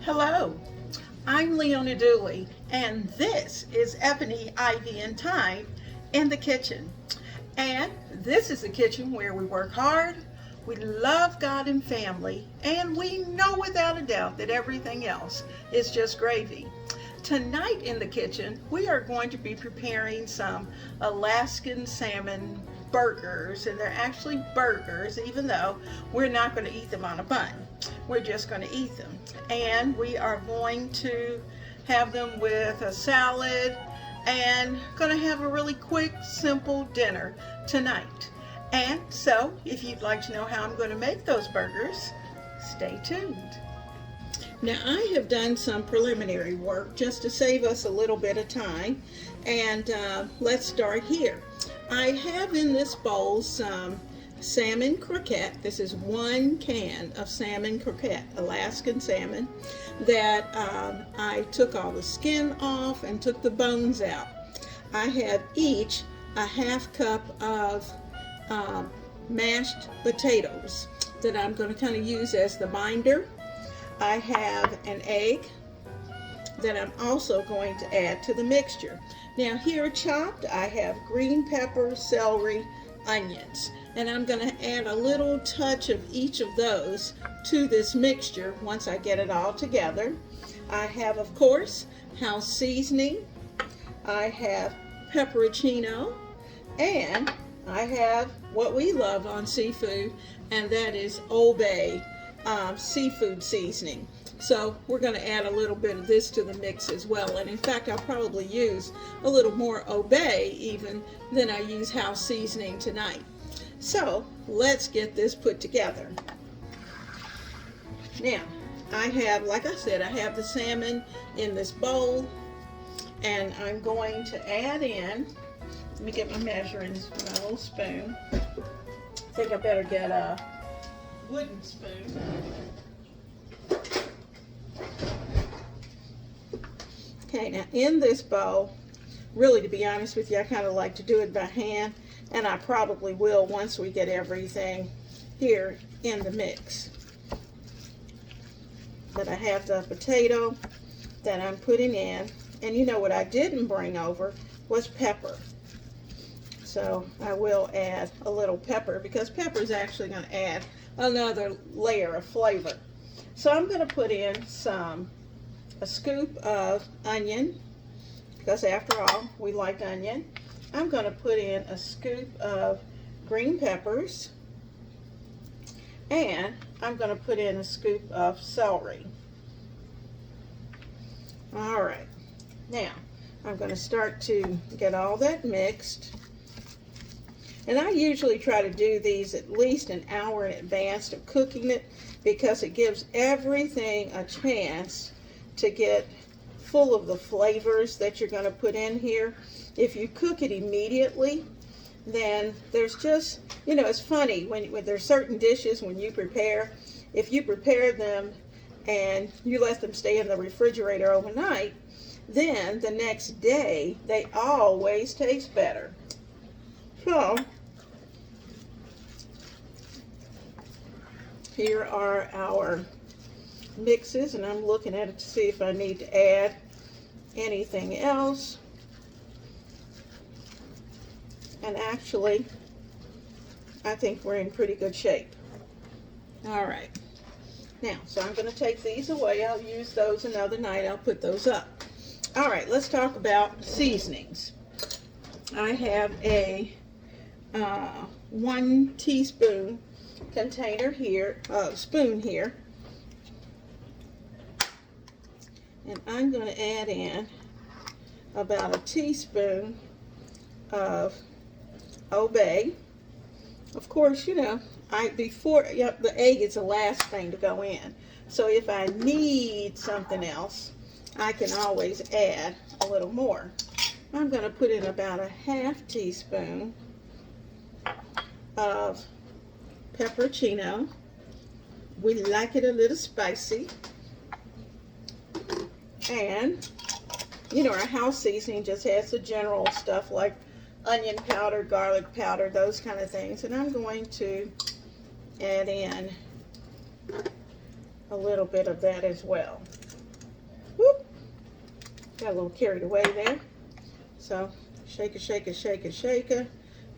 Hello, I'm Leona Dooley, and this is Ebony, Ivy, and Thyme in the kitchen. And this is a kitchen where we work hard, we love God and family, and we know without a doubt that everything else is just gravy. Tonight in the kitchen, we are going to be preparing some Alaskan salmon burgers, and they're actually burgers, even though we're not going to eat them on a bun. We're just going to eat them. And we are going to have them with a salad and going to have a really quick, simple dinner tonight. And so, if you'd like to know how I'm going to make those burgers, stay tuned. Now, I have done some preliminary work just to save us a little bit of time, and let's start here. I have in this bowl some salmon croquette. This is 1 can of salmon croquette, Alaskan salmon, that I took all the skin off and took the bones out. I have each a 1/2 cup of mashed potatoes that I'm going to kind of use as the binder. I have an egg that I'm also going to add to the mixture. Now here chopped, I have green pepper, celery, onions, and I'm going to add a little touch of each of those to this mixture once I get it all together. I have, of course, house seasoning. I have pepperoncino, and I have what we love on seafood, and that is Old Bay seafood seasoning. So we're going to add a little bit of this to the mix as well, and in fact I'll probably use a little more Old Bay even than I use house seasoning tonight. So let's get this put together. Now I have, like I said, I have the salmon in this bowl, and I'm going to add in, let me get my measuring, my little spoon. I think I better get a wooden spoon. Okay, now in this bowl, really, to be honest with you, I kind of like to do it by hand, and I probably will once we get everything here in the mix. But I have the potato that I'm putting in, and you know what I didn't bring over was pepper. So I will add a little pepper, because pepper is actually going to add another layer of flavor. So I'm going to put in a scoop of onion, because after all, we like onion. I'm going to put in a scoop of green peppers, and I'm going to put in a scoop of celery. All right, now I'm going to start to get all that mixed. And I usually try to do these at least an hour in advance of cooking it, because it gives everything a chance to get full of the flavors that you're going to put in here. If you cook it immediately, then there's just, you know, it's funny when there's certain dishes when you prepare, if you prepare them and you let them stay in the refrigerator overnight, then the next day they always taste better. So here are our mixes, and I'm looking at it to see if I need to add anything else. And actually, I think we're in pretty good shape. All right. Now, so I'm going to take these away. I'll use those another night. I'll put those up. All right, let's talk about seasonings. I have a 1 teaspoon container here, spoon here, and I'm going to add in about a teaspoon of Old Bay. Of course, you know, the egg is the last thing to go in, so if I need something else, I can always add a little more. I'm going to put in about a 1/2 teaspoon of pepperoncino. We like it a little spicy. And, you know, our house seasoning just has the general stuff like onion powder, garlic powder, those kind of things. And I'm going to add in a little bit of that as well. Whoop. Got a little carried away there. So shake it, shake it, shake it, shake it,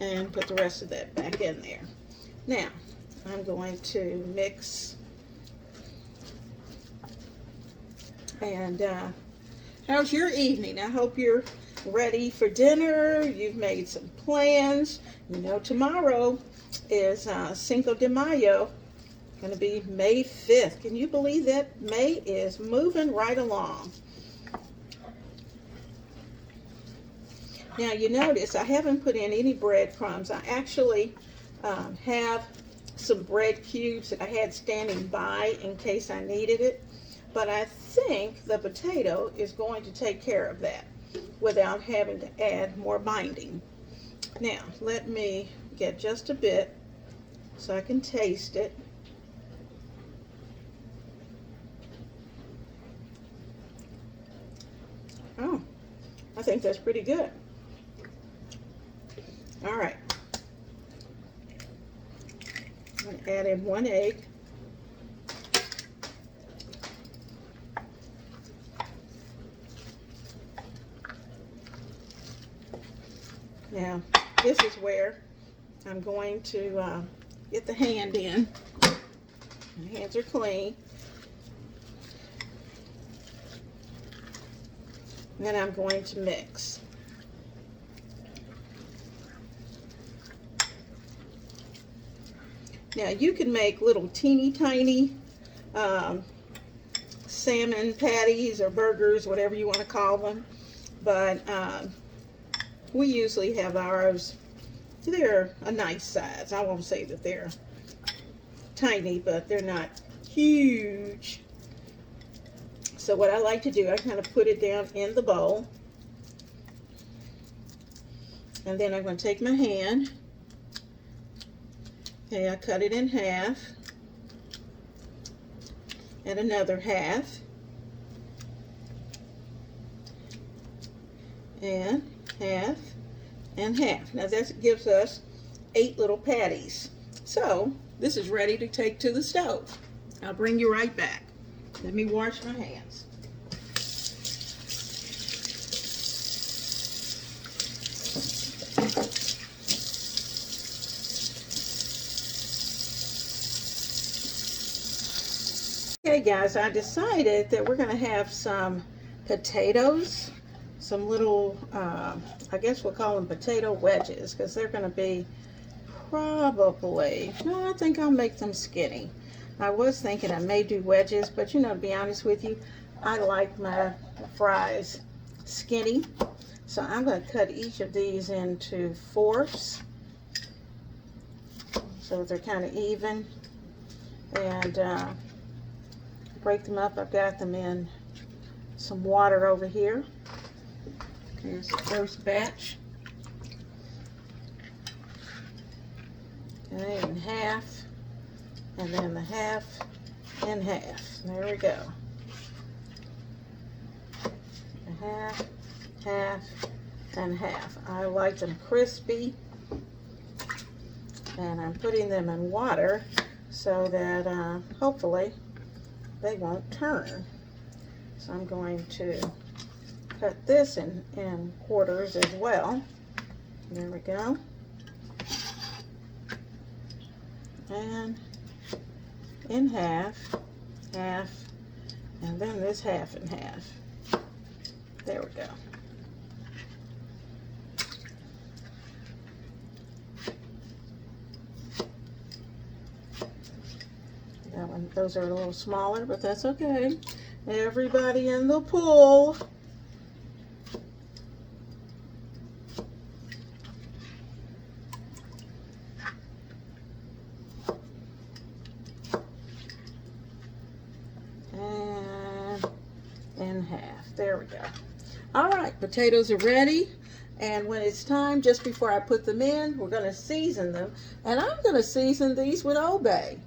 and put the rest of that back in there. Now, I'm going to mix. And how's your evening? I hope you're ready for dinner. You've made some plans. You know, tomorrow is Cinco de Mayo, going to be May 5th. Can you believe that? May is moving right along. Now, you notice I haven't put in any breadcrumbs. I actually have some bread cubes that I had standing by in case I needed it. But I think the potato is going to take care of that without having to add more binding. Now, let me get just a bit so I can taste it. Oh, I think that's pretty good. All right. I'm going to add in 1 egg. Now, this is where I'm going to get the hand in. My hands are clean. And then I'm going to mix. Now, you can make little teeny tiny salmon patties or burgers, whatever you want to call them. But we usually have ours, they're a nice size. I won't say that they're tiny, but they're not huge. So what I like to do, I kind of put it down in the bowl. And then I'm going to take my hand. Okay, I cut it in half. And another half. And half and half. Now that gives us 8 little patties. So this is ready to take to the stove. I'll bring you right back. Let me wash my hands. Okay guys, I decided that we're going to have some potatoes. Some little, I guess we'll call them potato wedges, because they're going to be probably, no, I think I'll make them skinny. I was thinking I may do wedges, but you know, to be honest with you, I like my fries skinny. So I'm going to cut each of these into 4ths so they're kind of even, and break them up. I've got them in some water over here. Here's the first batch. Okay, in half, and then the half and half. There we go. A half, half, and half. I like them crispy, and I'm putting them in water so that hopefully they won't turn. So I'm going to cut this in quarters as well. There we go. And in half, half, and then this half and half. There we go. That one, those are a little smaller, but that's okay. Everybody in the pool. In half. There we go. All right, potatoes are ready. And when it's time, just before I put them in, we're going to season them. And I'm going to season these with Old Bay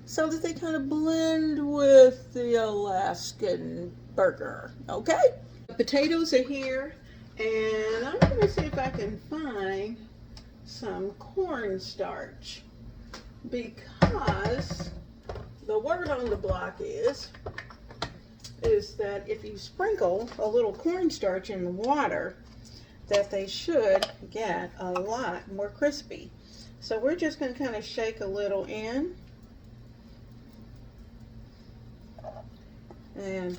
so that they kind of blend with the Alaskan burger. Okay? The potatoes are here, and I'm going to see if I can find some cornstarch, because the word on the block is is that if you sprinkle a little cornstarch in the water, that they should get a lot more crispy. So we're just going to kind of shake a little in. And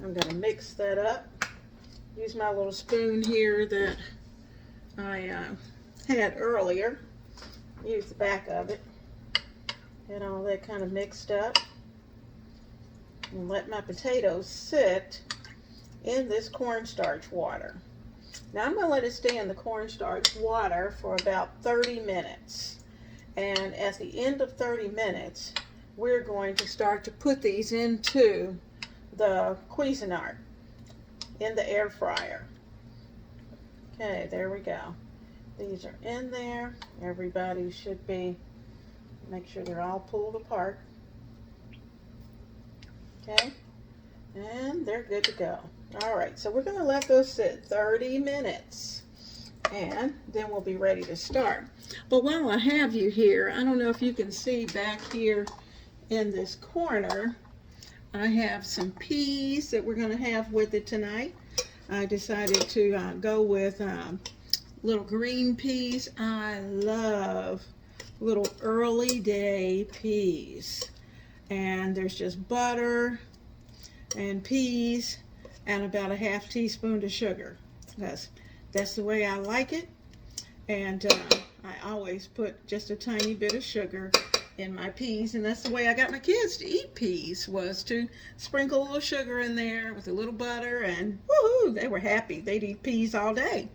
I'm going to mix that up. Use my little spoon here that I had earlier. Use the back of it. Get all that kind of mixed up. And let my potatoes sit in this cornstarch water. Now I'm going to let it stay in the cornstarch water for about 30 minutes. And at the end of 30 minutes, we're going to start to put these into the Cuisinart in the air fryer. Okay, there we go. These are in there. Everybody should be, make sure they're all pulled apart. Okay, and they're good to go. All right, so we're going to let those sit 30 minutes. And then we'll be ready to start. But while I have you here, I don't know if you can see back here in this corner, I have some peas that we're going to have with it tonight. I decided to go with little green peas. I love little early day peas. And there's just butter and peas and about a half teaspoon of sugar. That's the way I like it, and I always put just a tiny bit of sugar in my peas, and that's the way I got my kids to eat peas, was to sprinkle a little sugar in there with a little butter, and woohoo, they were happy. They'd eat peas all day.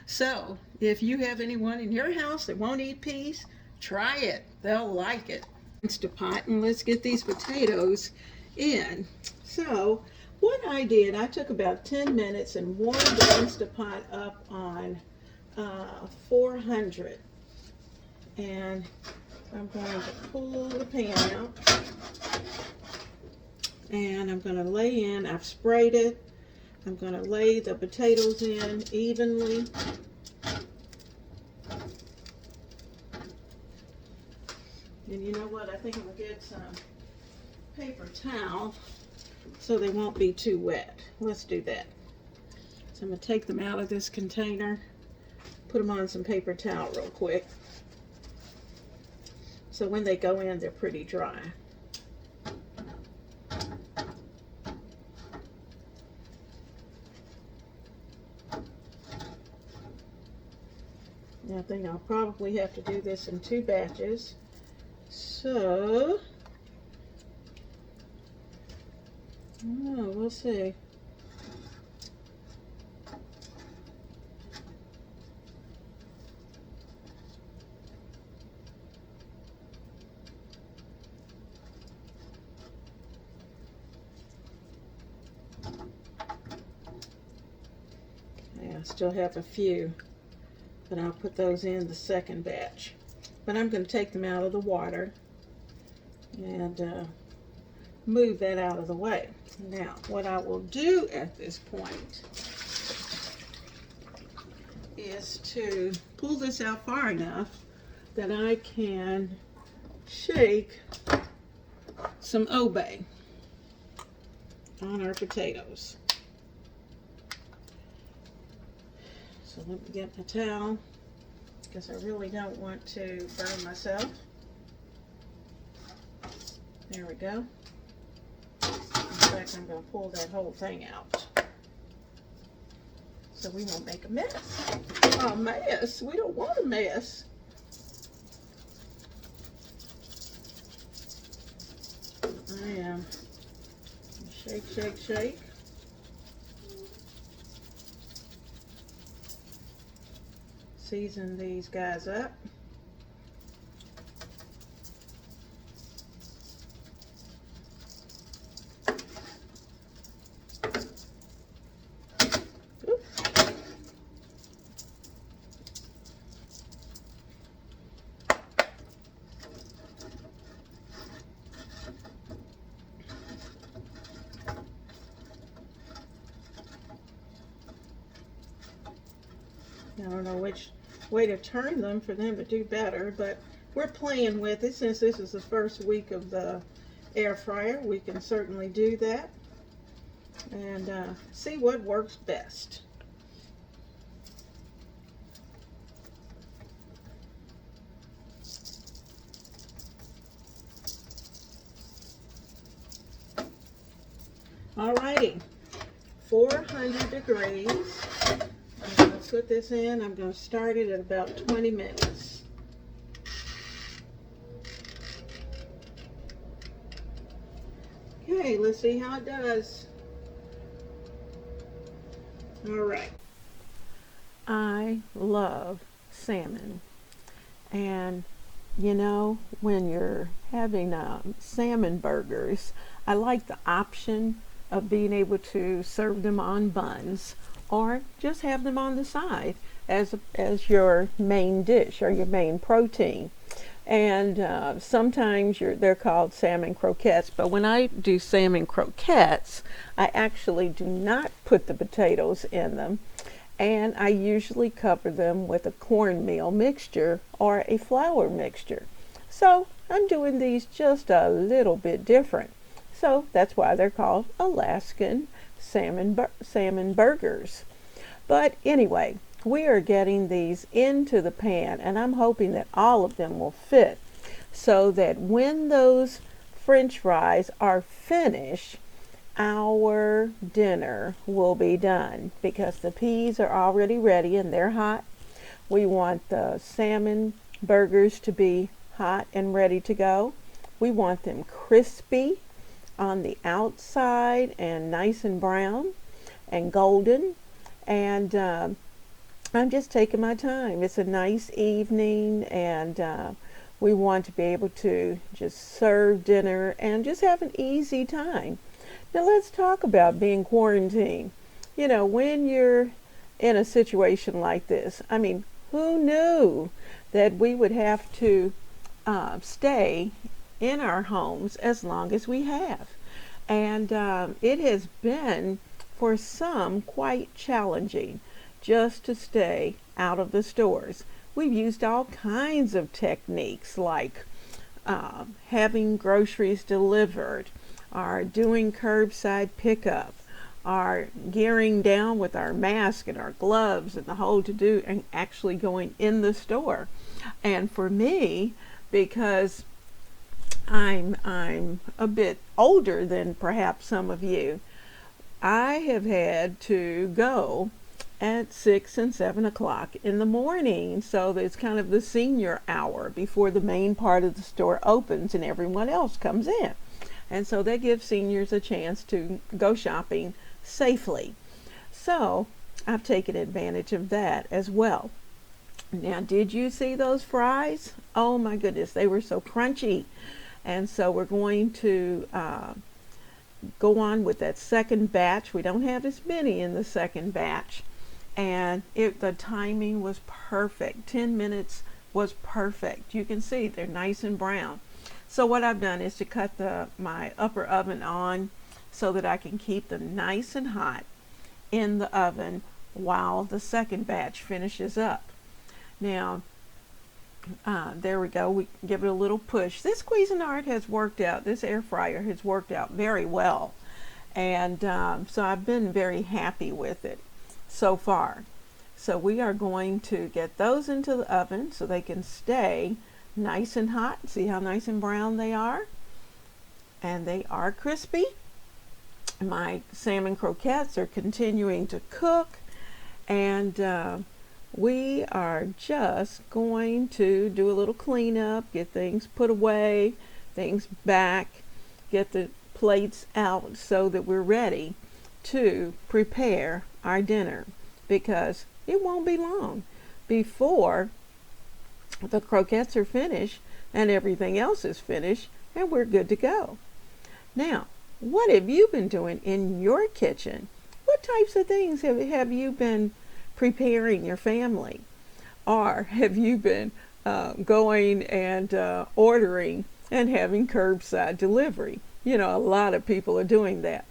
So if you have anyone in your house that won't eat peas, try it. They'll like it. Instapot, and let's get these potatoes in. So what I did, I took about 10 minutes and warmed the Instapot up on 400. And I'm going to pull the pan out. And I'm going to lay in, I've sprayed it. I'm going to lay the potatoes in evenly. And you know what, I think I'm going to get some paper towel so they won't be too wet. Let's do that. So I'm going to take them out of this container, put them on some paper towel real quick. So when they go in, they're pretty dry. Now I think I'll probably have to do this in 2 batches. So we'll see. Yeah, I still have a few, but I'll put those in the second batch. But I'm going to take them out of the water and move that out of the way. Now, what I will do at this point is to pull this out far enough that I can shake some obey on our potatoes. So let me get my towel, because I really don't want to burn myself. There we go. In fact, I'm going to pull that whole thing out so we won't make a mess. A mess? We don't want a mess. I am shake, shake, shake. Season these guys up. I don't know which way to turn them for them to do better, but we're playing with it since this is the first week of the air fryer. We can certainly do that and see what works best. Alrighty, 400 degrees. I'm going to put this in. I'm going to start it at about 20 minutes. Okay, let's see how it does. Alright. I love salmon. And you know, when you're having salmon burgers, I like the option of being able to serve them on buns or just have them on the side as your main dish or your main protein. And sometimes they're called salmon croquettes, but when I do salmon croquettes, I actually do not put the potatoes in them, and I usually cover them with a cornmeal mixture or a flour mixture. So I'm doing these just a little bit different. So that's why they're called Alaskan salmon burgers. But anyway, we are getting these into the pan, and I'm hoping that all of them will fit so that when those French fries are finished, our dinner will be done, because the peas are already ready and they're hot. We want the salmon burgers to be hot and ready to go. We want them crispy on the outside and nice and brown and golden. And I'm just taking my time. It's a nice evening, and we want to be able to just serve dinner and just have an easy time. Now let's talk about being quarantined. You know, when you're in a situation like this, I mean, who knew that we would have to stay in our homes as long as we have? And it has been, for some, quite challenging just to stay out of the stores. We've used all kinds of techniques, like having groceries delivered, or doing curbside pickup, or gearing down with our mask and our gloves and the whole to-do, and actually going in the store. And for me, because I'm a bit older than perhaps some of you, I have had to go at 6 and 7 o'clock in the morning. So it's kind of the senior hour before the main part of the store opens and everyone else comes in. And so that gives seniors a chance to go shopping safely. So I've taken advantage of that as well. Now, did you see those fries? Oh my goodness, they were so crunchy. And so we're going to go on with that second batch. We don't have as many in the second batch. And the timing was perfect. 10 minutes was perfect. You can see they're nice and brown. So what I've done is to cut my upper oven on so that I can keep them nice and hot in the oven while the second batch finishes up. Now, there we go. We give it a little push. This Cuisinart has worked out. This air fryer has worked out very well. And so I've been very happy with it so far. So we are going to get those into the oven so they can stay nice and hot. See how nice and brown they are? And they are crispy. My salmon croquettes are continuing to cook, and we are just going to do a little cleanup, get things put away, things back, get the plates out so that we're ready to prepare our dinner, because it won't be long before the croquettes are finished and everything else is finished and we're good to go. Now, what have you been doing in your kitchen? What types of things have you been preparing your family? Or have you been going and ordering and having curbside delivery? You know, a lot of people are doing that.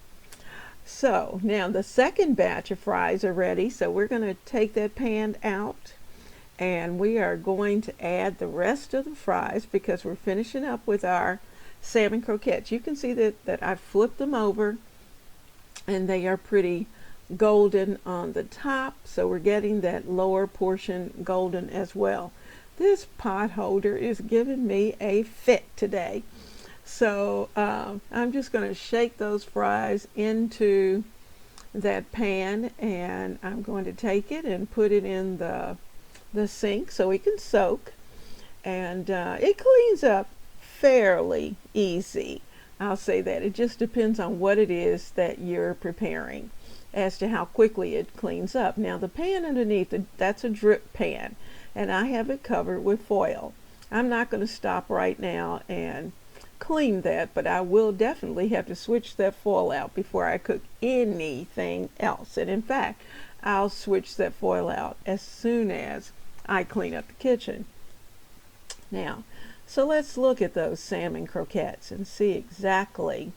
So now the second batch of fries are ready, so we're going to take that pan out and we are going to add the rest of the fries because we're finishing up with our salmon croquettes. You can see that I flipped them over and they are pretty golden on the top, so we're getting that lower portion golden as well. This pot holder is giving me a fit today. So I'm just going to shake those fries into that pan, and I'm going to take it and put it in the sink so it can soak, and it cleans up fairly easy. I'll say that. It just depends on what it is that you're preparing as to how quickly it cleans up. Now the pan underneath, that's a drip pan, and I have it covered with foil. I'm not going to stop right now and clean that, but I will definitely have to switch that foil out before I cook anything else. And in fact, I'll switch that foil out as soon as I clean up the kitchen. Now, so let's look at those salmon croquettes and see exactly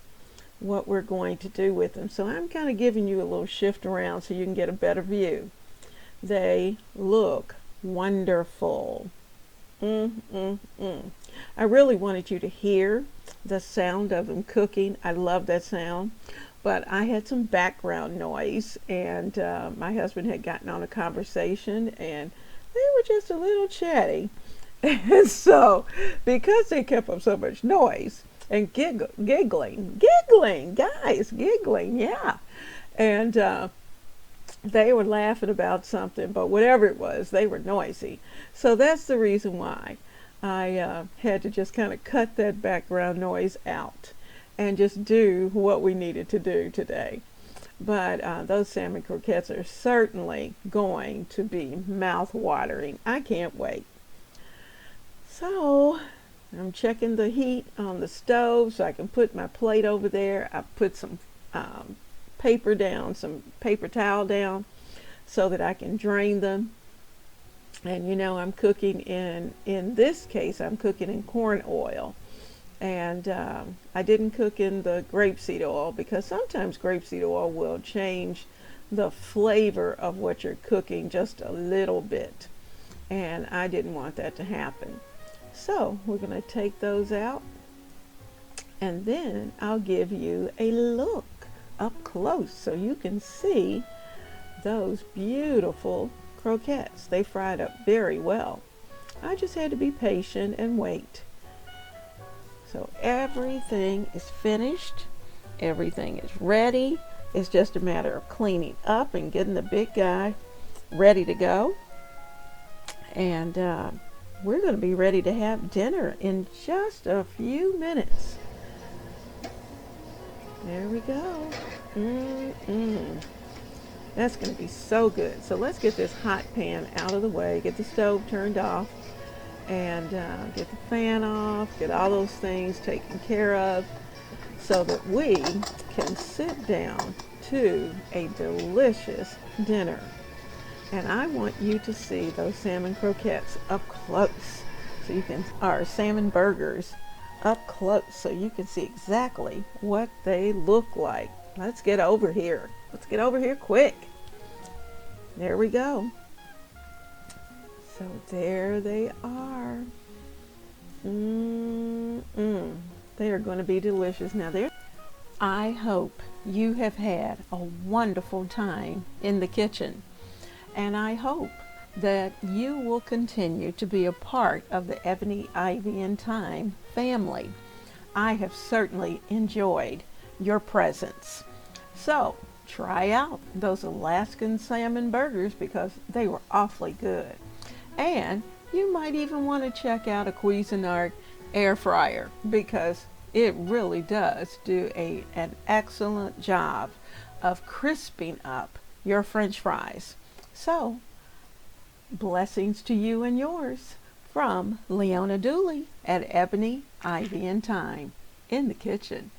what we're going to do with them. So I'm kind of giving you a little shift around so you can get a better view. They look wonderful. I really wanted you to hear the sound of them cooking. I love that sound, but I had some background noise, and my husband had gotten on a conversation and they were just a little chatty. And so because they kept up so much noise and giggling, guys, giggling, yeah. And they were laughing about something, but whatever it was, they were noisy. So that's the reason why I had to just kind of cut that background noise out and just do what we needed to do today. But those salmon croquettes are certainly going to be mouth-watering. I can't wait. So I'm checking the heat on the stove so I can put my plate over there. I put some paper down, some paper towel down so that I can drain them. And you know, I'm cooking in this case, I'm cooking in corn oil. And I didn't cook in the grapeseed oil because sometimes grapeseed oil will change the flavor of what you're cooking just a little bit. And I didn't want that to happen. So we're going to take those out, and then I'll give you a look up close so you can see those beautiful croquettes. They fried up very well. I just had to be patient and wait. So everything is finished. Everything is ready. It's just a matter of cleaning up and getting the big guy ready to go. And we're going to be ready to have dinner in just a few minutes. There we go. That's going to be so good. So let's get this hot pan out of the way, get the stove turned off, and get the fan off, get all those things taken care of so that we can sit down to a delicious dinner. And I want you to see those salmon croquettes up close, so you can, or salmon burgers up close, so you can see exactly what they look like. Let's get over here. Let's get over here quick. There we go. So there they are. They are going to be delicious. Now I hope you have had a wonderful time in the kitchen. And I hope that you will continue to be a part of the Ebony, Ivy, and Thyme family. I have certainly enjoyed your presence. So try out those Alaskan salmon burgers because they were awfully good. And you might even want to check out a Cuisinart air fryer because it really does do an excellent job of crisping up your French fries. So, blessings to you and yours from Leona Dooley at Ebony, Ivy, and Thyme in the kitchen.